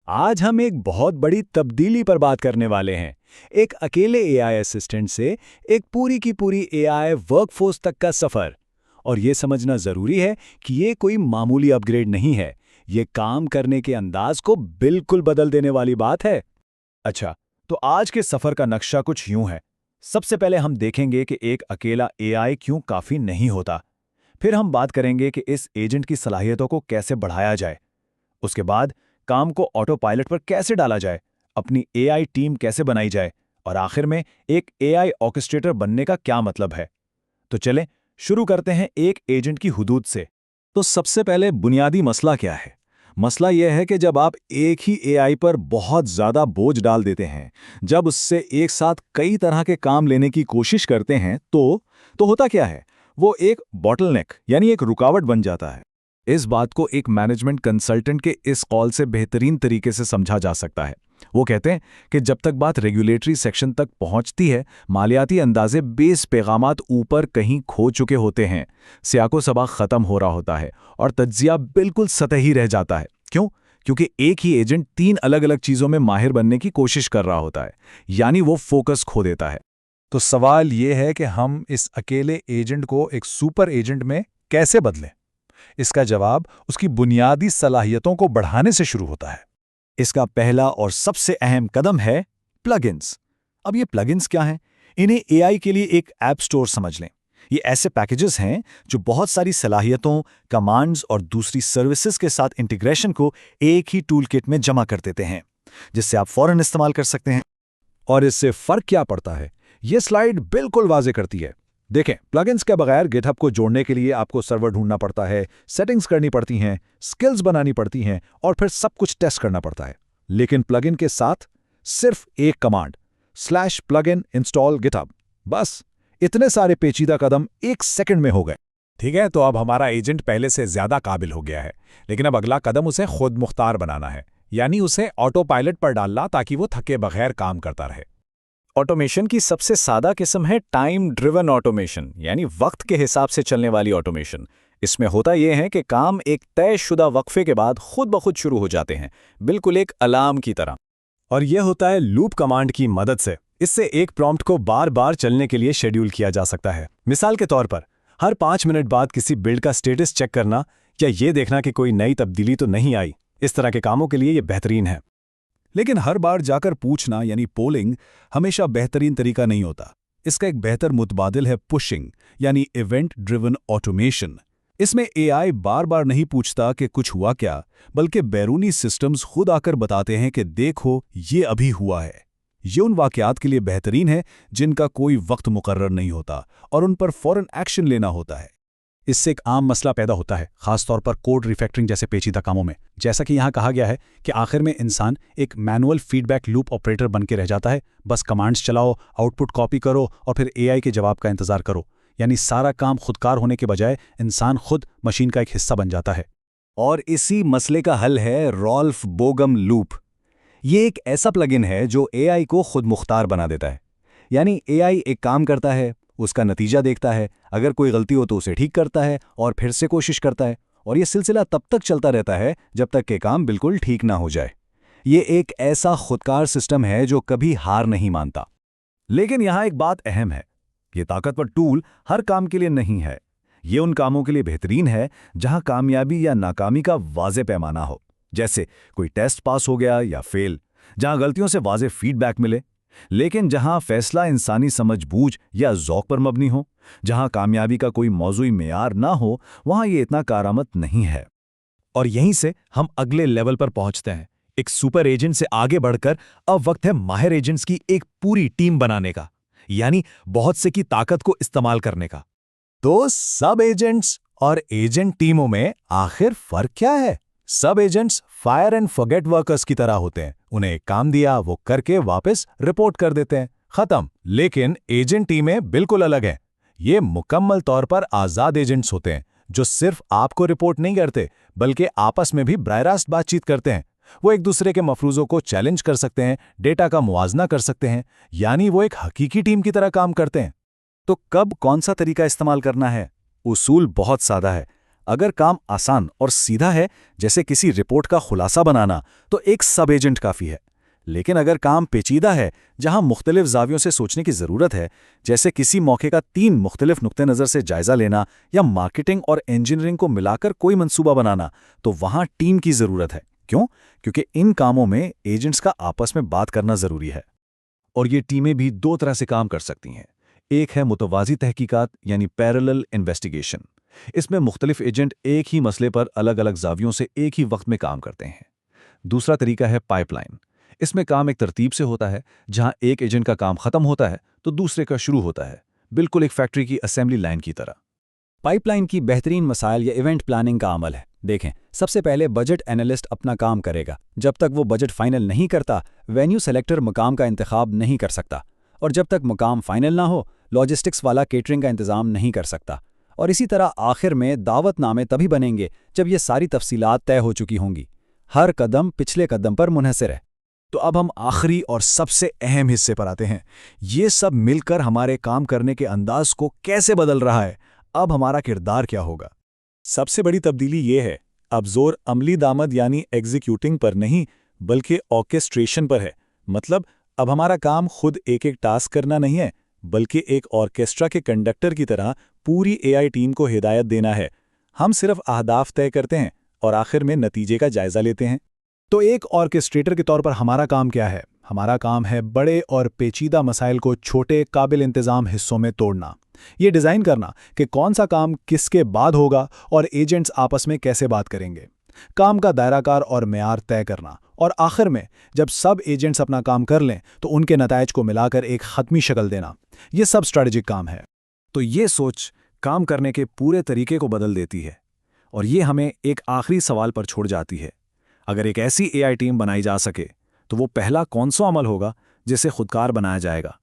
आज हम एक बहुत बड़ी तब्दीली पर बात करने वाले हैं। एक अकेले एआई असिस्टेंट से एक पूरी की पूरी एआई वर्कफोर्स तक का सफर। और ये समझना जरूरी है कि ये कोई मामूली अपग्रेड नहीं है। ये काम करने के अंदाज को बिल्कुल बदल देने वाली बात है। अच्छा, तो आज के सफर का नक्शा कुछ यूं है। सबसे पहले हम देखेंगे कि एक अकेला एआई क्यों काफी नहीं होता। फिर हम बात करेंगे कि इस एजेंट की सलाहियतों को कैसे बढ़ाया जाए। उसके बाद काम को ऑटो पायलट पर कैसे डाला जाए, अपनी एआई टीम कैसे बनाई जाए, और आखिर में एक एआई ऑर्केस्ट्रेटर बनने का क्या मतलब है। तो चलें शुरू करते हैं एक एजेंट की हुदूद से। तो सबसे पहले बुनियादी मसला क्या है? मसला यह है कि जब आप एक ही एआई पर बहुत ज़्यादा बोझ डाल देते हैं, जब उससे एक साथ कई तरह के काम लेने की कोशिश करते हैं, तो होता क्या है? वो एक बॉटलनेक यानी एक रुकावट बन जाता है। इस बात को एक मैनेजमेंट कंसल्टेंट के इस कॉल से बेहतरीन तरीके से समझा जा सकता है। वो कहते हैं कि जब तक बात रेगुलेटरी सेक्शन तक पहुंचती है, मालियाती अंदाजे बेस पैगामात ऊपर कहीं खो चुके होते हैं, सियाको सबा खत्म हो रहा होता है और तज्जिया बिल्कुल सतही रह जाता है। क्यों? क्योंकि एक ही एजेंट 3 अलग-अलग चीजों में माहिर बनने की कोशिश कर रहा होता है, यानी वो फोकस खो देता है। तो सवाल ये है कि हम इस अकेले एजेंट को एक सुपर एजेंट में कैसे बदलें? इसका जवाब उसकी बुनियादी सलाहियतों को बढ़ाने से शुरू होता है। इसका पहला और सबसे अहम कदम है प्लगइन्स। अब ये प्लगइन्स क्या हैं? इन्हें एआई के लिए एक ऐप स्टोर समझ लें। ये ऐसे पैकेजेस हैं जो बहुत सारी सलाहियतों, कमांड्स और दूसरी सर्विसेज के साथ इंटीग्रेशन को एक ही टूल किट में जमा कर देते हैं, जिससे आप फौरन इस्तेमाल कर सकते हैं। और इससे फर्क क्या पड़ता है, ये स्लाइड बिल्कुल वाजे करती है। देखें, प्लगइन्स के बगैर गिटहब को जोड़ने के लिए आपको सर्वर ढूंढना पड़ता है, सेटिंग्स करनी पड़ती हैं, स्किल्स बनानी पड़ती हैं और फिर सब कुछ टेस्ट करना पड़ता है। लेकिन प्लगइन के साथ सिर्फ एक कमांड /plugin install GitHub, बस इतने सारे पेचीदा कदम 1 सेकंड में हो गए। ठीक है, तो अब हमारा एजेंट पहले से ज्यादा काबिल हो गया है, लेकिन अब अगला कदम उसे खुद मुख्तार बनाना है, यानी उसे ऑटो पायलट पर डालना ताकि वो थके बगैर काम करता रहे। ऑटोमेशन की सबसे सादा किस्म है टाइम ड्रिवन ऑटोमेशन, यानी वक्त के हिसाब से चलने वाली ऑटोमेशन। इसमें होता यह है कि काम एक तयशुदा वक्फे के बाद खुद ब खुद शुरू हो जाते हैं, बिल्कुल एक अलार्म की तरह। और यह होता है लूप कमांड की मदद से। इससे एक प्रॉम्प्ट को बार बार चलने के लिए शेड्यूल किया जा सकता है। मिसाल के तौर पर हर 5 मिनट बाद किसी बिल्ड का स्टेटस चेक करना या ये देखना कि कोई नई तब्दीली तो नहीं आई। इस तरह के कामों के लिए ये बेहतरीन है। लेकिन हर बार जाकर पूछना यानी पोलिंग हमेशा बेहतरीन तरीका नहीं होता। इसका एक बेहतर मुतबादिल है पुशिंग यानी इवेंट ड्रिवन ऑटोमेशन। इसमें एआई बार बार नहीं पूछता कि कुछ हुआ क्या, बल्कि बैरूनी सिस्टम्स खुद आकर बताते हैं कि देखो ये अभी हुआ है। ये उन वाकयात के लिए बेहतरीन है जिनका कोई वक्त मुकर्रर नहीं होता और उन पर फौरन एक्शन लेना होता है। इससे एक आम मसला पैदा होता है, खासतौर पर कोड रिफैक्टरिंग जैसे पेचीदा कामों में। जैसा कि यहाँ कहा गया है कि आखिर में इंसान एक मैनुअल फीडबैक लूप ऑपरेटर बन के रह जाता है। बस कमांड्स चलाओ, आउटपुट कॉपी करो और फिर एआई के जवाब का इंतजार करो। यानी सारा काम खुदकार होने के बजाय इंसान खुद मशीन का एक हिस्सा बन जाता है। और इसी मसले का हल है रॉल्फ बोगम लूप। ये एक ऐसा प्लगइन है जो एआई को खुद मुख्तार बना देता है। यानी एआई एक काम करता है, उसका नतीजा देखता है, अगर कोई गलती हो तो उसे ठीक करता है और फिर से कोशिश करता है, और यह सिलसिला तब तक चलता रहता है जब तक कि काम बिल्कुल ठीक ना हो जाए। ये एक ऐसा खुदकार सिस्टम है जो कभी हार नहीं मानता। लेकिन यहाँ एक बात अहम है, ये ताकतवर टूल हर काम के लिए नहीं है। ये उन कामों के लिए बेहतरीन है जहां कामयाबी या नाकामी का वाज़े पैमाना हो, जैसे कोई टेस्ट पास हो गया या फेल, जहां गलतियों से वाज़े फीडबैक मिले। लेकिन जहां फैसला इंसानी समझबूझ या ज़ौक़ पर मबनी हो, जहां कामयाबी का कोई मौजूई मेयार ना हो, वहां ये इतना कारआमद नहीं है। और यहीं से हम अगले लेवल पर पहुंचते हैं। एक सुपर एजेंट से आगे बढ़कर अब वक्त है माहिर एजेंट्स की एक पूरी टीम बनाने का, यानी बहुत से की ताकत को इस्तेमाल करने का। तो सब एजेंट्स और एजेंट टीमों में आखिर फर्क क्या है? सब agents fire and forget workers की तरह होते हैं। उन्हें एक काम दिया, वो करके वापस रिपोर्ट कर देते हैं, खत्म। लेकिन एजेंट टीमें बिल्कुल अलग हैं। ये मुकम्मल तौर पर आजाद एजेंट्स होते हैं जो सिर्फ आपको रिपोर्ट नहीं करते, बल्कि आपस में भी बराह रास्त बातचीत करते हैं। वो एक दूसरे के मफरूज़ों को चैलेंज कर सकते हैं, डेटा का मुआजना कर सकते हैं, यानी वो एक हकीकी टीम की तरह काम करते हैं। तो कब कौन सा तरीका इस्तेमाल करना है? उसूल बहुत सादा है। अगर काम आसान और सीधा है, जैसे किसी रिपोर्ट का खुलासा बनाना, तो एक सब एजेंट काफ़ी है। लेकिन अगर काम पेचीदा है, जहां मुख्तलिफ जावियों से सोचने की ज़रूरत है, जैसे किसी मौके का 3 मुख्तलिफ नुक्ते नज़र से जायज़ा लेना या मार्केटिंग और इंजीनियरिंग को मिलाकर कोई मंसूबा बनाना, तो वहां टीम की ज़रूरत है। क्यों? क्योंकि इन कामों में एजेंट्स का आपस में बात करना ज़रूरी है। और ये टीमें भी 2 तरह से काम कर सकती हैं। एक है मुतवाज़ी तहकीकात यानी पैरेलल इन्वेस्टिगेशन। इसमें मुख्तलिफ एजेंट एक ही मसले पर अलग-अलग ज़ावियों से एक ही वक्त में काम करते हैं। दूसरा तरीका है पाइपलाइन। इसमें काम एक तरतीब से होता है, जहां एक एजेंट का काम खत्म होता है तो दूसरे का शुरू होता है, बिल्कुल एक फैक्ट्री की असेंबली लाइन की तरह। पाइपलाइन की बेहतरीन मसाइल या इवेंट प्लानिंग का अमल है। देखें, सबसे पहले बजट एनालिस्ट अपना काम करेगा। जब तक वो बजट फाइनल नहीं करता, वेन्यू सेलेक्टर मकाम का इंतखाब नहीं कर सकता, और जब तक मकाम फाइनल ना हो, लॉजिस्टिक्स वाला केटरिंग का इंतजाम नहीं कर सकता। और इसी तरह आखिर में दावतनामे तभी बनेंगे जब ये सारी तफसीलात तय हो चुकी होंगी। हर कदम पिछले कदम पर मुनहसर है। तो अब हम आखिरी और सबसे अहम हिस्से पर आते हैं। ये सब मिलकर हमारे काम करने के अंदाज को कैसे बदल रहा है? अब हमारा किरदार क्या होगा? सबसे बड़ी तब्दीली ये है, अब जोर अमली दामद यानी एग्जीक्यूटिंग पर नहीं, बल्कि ऑर्केस्ट्रेशन पर है। मतलब अब हमारा काम खुद एक एक टास्क करना नहीं है, बल्कि एक ऑर्केस्ट्रा के कंडक्टर की तरह पूरी एआई टीम को हिदायत देना है। हम सिर्फ अहदाफ तय करते हैं और आखिर में नतीजे का जायजा लेते हैं। तो एक ऑर्केस्ट्रेटर के तौर पर हमारा काम क्या है? हमारा काम है बड़े और पेचीदा मसाइल को छोटे काबिल इंतजाम हिस्सों में तोड़ना। ये डिज़ाइन करना कि कौन सा काम किसके बाद होगा और एजेंट्स आपस में कैसे बात करेंगे। काम का दायराकार और मेयार तय करना, और आखिर में जब सब एजेंट्स अपना काम कर लें तो उनके नताइज को मिलाकर एक ख़त्मी शक्ल देना। ये सब स्ट्रेटेजिक काम है। तो ये सोच काम करने के पूरे तरीके को बदल देती है, और ये हमें एक आखिरी सवाल पर छोड़ जाती है। अगर एक ऐसी एआई टीम बनाई जा सके, तो वो पहला कौन सा अमल होगा जिसे खुदकार बनाया जाएगा?